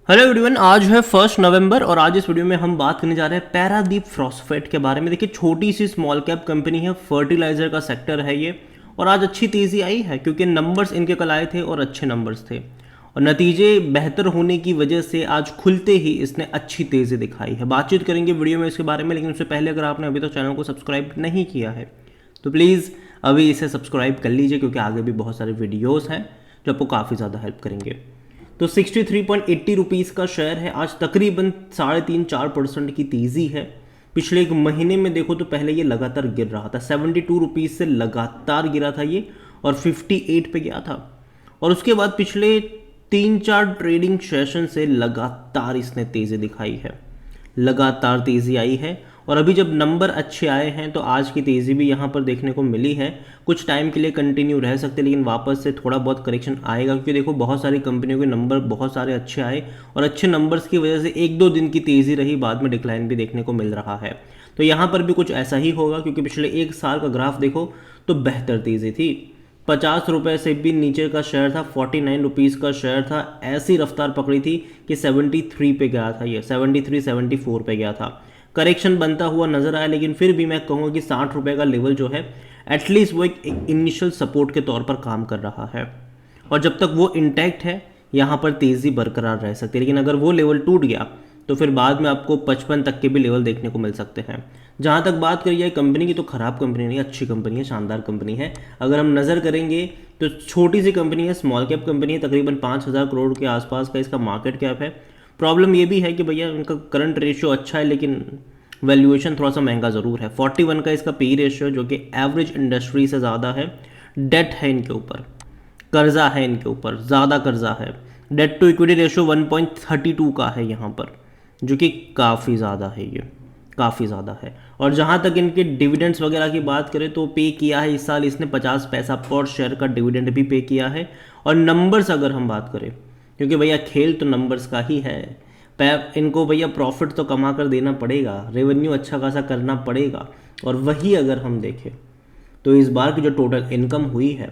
Hello everyone, आज है 1 नवंबर और आज इस वीडियो में हम बात करने जा रहे हैं पैरादीप फॉस्फेट के बारे में। देखिए, छोटी सी स्मॉल कैप कंपनी है, फर्टिलाइजर का सेक्टर है ये। और आज अच्छी तेज़ी आई है क्योंकि नंबर्स इनके कल आए थे और अच्छे नंबर्स थे और नतीजे बेहतर होने की वजह से आज खुलते ही इसने अच्छी तेज़ी दिखाई है। बातचीत करेंगे वीडियो में इसके बारे में, लेकिन उससे पहले अगर आपने अभी तक चैनल को सब्सक्राइब नहीं किया है तो प्लीज़ अभी इसे सब्सक्राइब कर लीजिए, क्योंकि आगे भी बहुत सारे वीडियोज़ हैं जो आपको काफ़ी ज़्यादा हेल्प करेंगे। तो 63.80 रुपीज़ का शेयर है। आज तकरीबन 3.5-4% की तेज़ी है। पिछले एक महीने में देखो तो पहले ये लगातार गिर रहा था, 72 रुपीज़ से लगातार गिरा था ये और 58 पे गया था। और उसके बाद पिछले 3-4 ट्रेडिंग सेशन से लगातार इसने तेज़ी दिखाई है, लगातार तेज़ी आई है। और अभी जब नंबर अच्छे आए हैं तो आज की तेज़ी भी यहाँ पर देखने को मिली है। कुछ टाइम के लिए कंटिन्यू रह सकते, लेकिन वापस से थोड़ा बहुत करेक्शन आएगा, क्योंकि देखो बहुत सारी कंपनियों के नंबर बहुत सारे अच्छे आए और अच्छे नंबर्स की वजह से 1-2 दिन की तेज़ी रही, बाद में डिक्लाइन भी देखने को मिल रहा है। तो यहाँ पर भी कुछ ऐसा ही होगा, क्योंकि पिछले एक साल का ग्राफ देखो तो बेहतर तेज़ी थी। 50 रुपये से भी नीचे का शेयर था, 49 रुपीज़ का शेयर था, ऐसी रफ्तार पकड़ी थी कि 73 पे गया था, ये 73-74 पे गया था। करेक्शन बनता हुआ नजर आया, लेकिन फिर भी मैं कहूँगा कि 60 रुपये का लेवल जो है एटलीस्ट वो एक इनिशियल सपोर्ट के तौर पर काम कर रहा है और जब तक वो इंटैक्ट है यहाँ पर तेज़ी बरकरार रह सकती है। लेकिन अगर वो लेवल टूट गया तो फिर बाद में आपको 55 तक के भी लेवल देखने को मिल सकते हैं। जहाँ तक बात करी जाए कंपनी की, तो ख़राब कंपनी नहीं, अच्छी कंपनी है, शानदार कंपनी है। अगर हम नज़र करेंगे तो छोटी सी कंपनी है, स्मॉल कैप कंपनी है, तकरीबन 5,000 करोड़ के आसपास का इसका मार्केट कैप है। प्रॉब्लम ये भी है कि भैया इनका करंट रेशियो अच्छा है, लेकिन वैल्यूएशन थोड़ा सा महंगा ज़रूर है। 41 का इसका पी रेशियो, जो कि एवरेज इंडस्ट्री से ज़्यादा है। डेट है इनके ऊपर, कर्जा है इनके ऊपर, ज़्यादा कर्जा है। डेट टू इक्विटी रेशियो 1.32 का है यहाँ पर, जो कि काफ़ी ज़्यादा है, ये काफ़ी ज़्यादा है। और जहाँ तक इनके डिविडेंड्स वगैरह की बात करें तो पे किया है इस साल इसने 50 पैसा पर शेयर का डिविडेंड भी पे किया है। और नंबर्स अगर हम बात करें, क्योंकि भैया खेल तो नंबर्स का ही है, इनको भैया प्रॉफिट तो कमा कर देना पड़ेगा, रेवेन्यू अच्छा खासा करना पड़ेगा। और वही अगर हम देखें तो इस बार की जो टोटल इनकम हुई है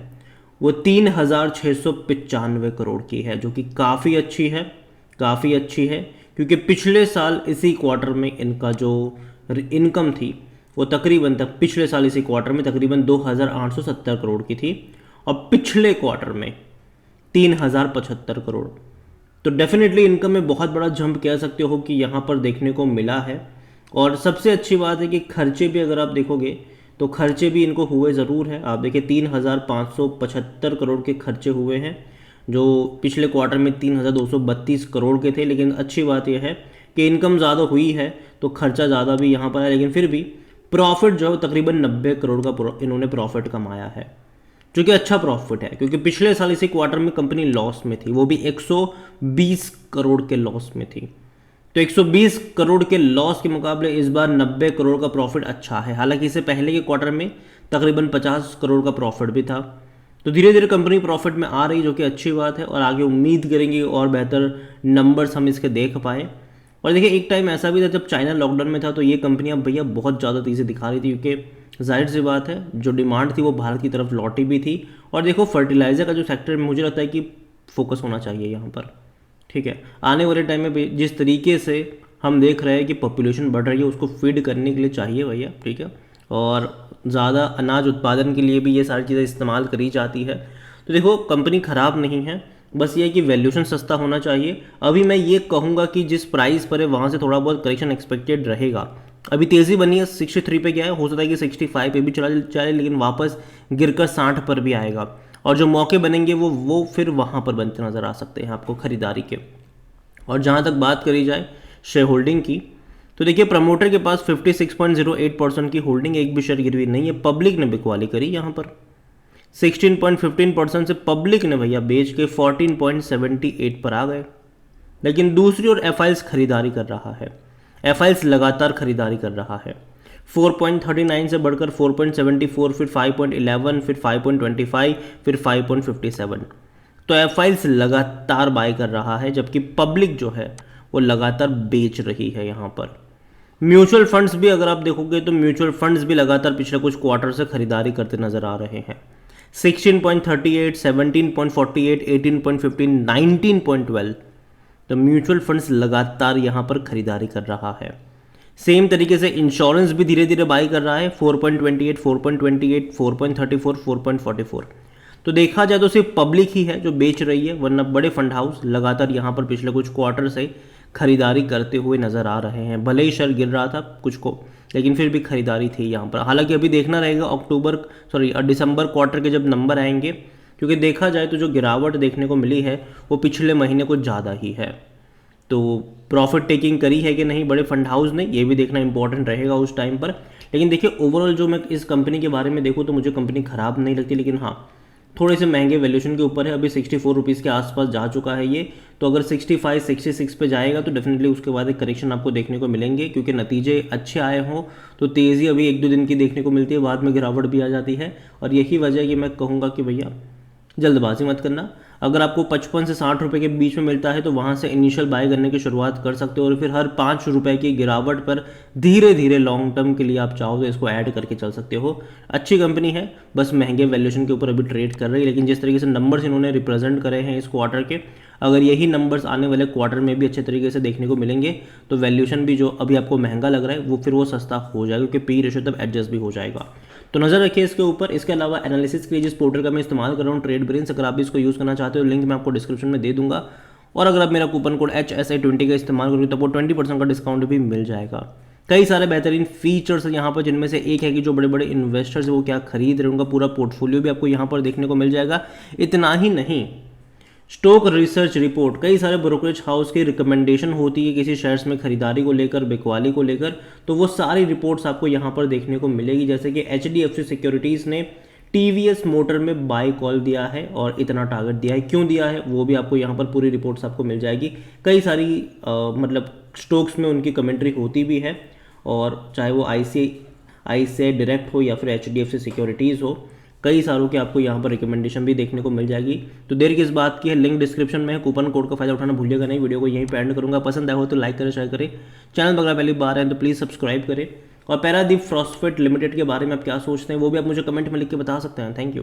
वो 3,695 करोड़ की है, जो कि काफ़ी अच्छी है, काफ़ी अच्छी है। क्योंकि पिछले साल इसी क्वार्टर में इनका जो इनकम थी वो तकरीबन पिछले साल इसी क्वार्टर में तकरीबन 2,870 करोड़ की थी और पिछले क्वार्टर में 3,075 करोड़। तो डेफिनेटली इनकम में बहुत बड़ा जंप कह सकते हो कि यहाँ पर देखने को मिला है। और सबसे अच्छी बात है कि खर्चे भी अगर आप देखोगे तो खर्चे भी इनको हुए ज़रूर हैं। आप देखिए 3,575 करोड़ के खर्चे हुए हैं, जो पिछले क्वार्टर में 3,232 करोड़ के थे। लेकिन अच्छी बात यह है कि इनकम ज़्यादा हुई है तो खर्चा ज़्यादा भी यहाँ पर है, लेकिन फिर भी प्रॉफिट जो है तकरीबन 90 करोड़ का इन्होंने प्रॉफिट कमाया है, जो कि अच्छा प्रॉफिट है। क्योंकि पिछले साल इसी क्वार्टर में कंपनी लॉस में थी, वो भी 120 करोड़ के लॉस में थी। तो 120 करोड़ के लॉस के मुकाबले इस बार 90 करोड़ का प्रॉफिट अच्छा है। हालांकि इससे पहले के क्वार्टर में तकरीबन 50 करोड़ का प्रॉफिट भी था। तो धीरे धीरे कंपनी प्रॉफिट में आ रही, जो कि अच्छी बात है। और आगे उम्मीद करेंगे और बेहतर नंबर्स हम इसके देख पाए। और देखिए एक टाइम ऐसा भी था जब चाइना लॉकडाउन में था, तो ये कंपनियां भैया बहुत ज़्यादा तेज़ी दिखा रही थी, क्योंकि जाहिर सी बात है जो डिमांड थी वो भारत की तरफ लौटी भी थी। और देखो फर्टिलाइज़र का जो सेक्टर मुझे लगता है कि फोकस होना चाहिए यहाँ पर, ठीक है। आने वाले टाइम में जिस तरीके से हम देख रहे हैं कि पॉपुलेशन बढ़ रही है, उसको फीड करने के लिए चाहिए भैया, ठीक है। और ज़्यादा अनाज उत्पादन के लिए भी ये सारी चीज़ें इस्तेमाल करी जाती है। तो देखो कंपनी ख़राब नहीं है, बस ये है कि वैल्यूशन सस्ता होना चाहिए। अभी मैं ये कहूँगा कि जिस प्राइस पर है वहाँ से थोड़ा बहुत करेक्शन एक्सपेक्टेड रहेगा। अभी तेज़ी बनी है, 63 पे गया है, हो सकता है कि 65 पे भी चला जाए, लेकिन वापस गिरकर 60 पर भी आएगा। और जो मौके बनेंगे वो फिर वहाँ पर बनते नज़र आ सकते हैं आपको खरीदारी के। और जहाँ तक बात करी जाए शेयर होल्डिंग की, तो देखिए प्रमोटर के पास 56.08% की होल्डिंग, एक भी शेयर गिरवी नहीं है। पब्लिक ने बिकवाली करी यहाँ पर 16.15% से पब्लिक ने भैया बेच के 14.78 पर आ गए। लेकिन दूसरी ओर एफआईएस खरीदारी कर रहा है, एफआईएस लगातार खरीदारी कर रहा है। 4.39 से बढ़कर 4.74, फिर 5.11, फिर 5.25, फिर 5.57। तो एफआईएस लगातार बाय कर रहा है, जबकि पब्लिक जो है वो लगातार बेच रही है यहाँ पर। म्यूचुअल फंड्स भी अगर आप देखोगे तो म्यूचुअल फंड्स भी लगातार पिछले कुछ क्वार्टर से खरीदारी करते नजर आ रहे हैं। 16.38, 17.48, 18.15, 19.12। तो म्यूचुअल फंड्स लगातार यहाँ पर खरीदारी कर रहा है। सेम तरीके से इंश्योरेंस भी धीरे धीरे बाई कर रहा है 4.28, 4.28, 4.34, 4.44। तो देखा जाए तो सिर्फ पब्लिक ही है जो बेच रही है, वरना बड़े फंड हाउस लगातार यहाँ पर पिछले कुछ क्वार्टर से खरीदारी करते हुए नज़र आ रहे हैं। भले ही शेयर गिर रहा था कुछ को, लेकिन फिर भी खरीदारी थी यहाँ पर। हालांकि अभी देखना रहेगा दिसंबर क्वार्टर के जब नंबर आएंगे, क्योंकि देखा जाए तो जो गिरावट देखने को मिली है वो पिछले महीने कुछ ज़्यादा ही है। तो प्रॉफिट टेकिंग करी है कि नहीं बड़े फंड हाउस ने, ये भी देखना इंपॉर्टेंट रहेगा उस टाइम पर। लेकिन देखिए ओवरऑल जो मैं इस कंपनी के बारे में देखूँ तो मुझे कंपनी ख़राब नहीं लगती, लेकिन हाँ थोड़े से महंगे वैल्यूएशन के ऊपर है। अभी 64 रुपीज़ के आसपास जा चुका है ये, तो अगर 65, 66 पे जाएगा तो डेफिनेटली उसके बाद एक करेक्शन आपको देखने को मिलेंगे, क्योंकि नतीजे अच्छे आए हों तो तेज़ी अभी 1-2 दिन की देखने को मिलती है, बाद में गिरावट भी आ जाती है। और यही वजह है कि मैं कहूँगा कि भैया जल्दबाजी मत करना। अगर आपको 55 से 60 रुपये के बीच में मिलता है तो वहाँ से इनिशियल बाय करने की शुरुआत कर सकते हो, और फिर हर 5 रुपये की गिरावट पर धीरे धीरे लॉन्ग टर्म के लिए आप चाहो तो इसको ऐड करके चल सकते हो। अच्छी कंपनी है, बस महंगे वैल्यूएशन के ऊपर अभी ट्रेड कर रही है, लेकिन जिस तरीके से नंबर्स इन्होंने रिप्रेजेंट करे हैं इस क्वार्टर के, अगर यही नंबर्स आने वाले क्वार्टर में भी अच्छे तरीके से देखने को मिलेंगे तो वैल्यूएशन भी जो अभी आपको महंगा लग रहा है वो फिर वो सस्ता हो जाएगा, क्योंकि पी रेशो तब एडजस्ट भी हो जाएगा। तो नज़र रखिए इसके ऊपर। इसके अलावा एनालिसिस के लिए जिस पोर्टल का मैं इस्तेमाल कर रहा हूँ ट्रेड ब्रेन्स, अगर आप भी इसको यूज़ करना चाहते हो लिंक मैं आपको डिस्क्रिप्शन में दे दूंगा, और अगर आप मेरा कूपन कोड HSA20 का इस्तेमाल करोगे तो आपको 20% का डिस्काउंट भी मिल जाएगा। कई सारे बेहतरीन फीचर्स हैं यहाँ पर, जिनमें से एक है कि जो बड़े बड़े इन्वेस्टर्स हैं वो क्या खरीद रहे हैं, उनका पूरा पोर्टफोलियो भी आपको यहाँ पर देखने को मिल जाएगा। इतना ही नहीं, स्टॉक रिसर्च रिपोर्ट, कई सारे ब्रोकरेज हाउस की रिकमेंडेशन होती है किसी शेयर्स में खरीदारी को लेकर, बिकवाली को लेकर, तो वो सारी रिपोर्ट्स आपको यहाँ पर देखने को मिलेगी। जैसे कि HDFC सिक्योरिटीज़ ने TVS मोटर में बाय कॉल दिया है और इतना टारगेट दिया है, क्यों दिया है वो भी आपको यहाँ पर पूरी रिपोर्ट्स आपको मिल जाएगी। कई सारी मतलब स्टॉक्स में उनकी कमेंट्री होती भी है, और चाहे वो ICICI डायरेक्ट हो या फिर HDFC सिक्योरिटीज़ हो, कई सारों की आपको यहाँ पर रिकमेंडेशन भी देखने को मिल जाएगी। तो देर किस बात की है, लिंक डिस्क्रिप्शन में है, कूपन कोड का फायदा उठाना भूलिएगा नहीं। वीडियो को यहीं पे एंड करूँगा, पसंद आया हो तो लाइक करें, शेयर करें, चैनल पर अगर पहली बार है तो प्लीज़ सब्सक्राइब करें। और पैरादीप फॉस्फेट लिमिटेड के बारे में आप क्या सोचते हैं वो भी आप मुझे कमेंट में लिख के बता सकते हैं। Thank you.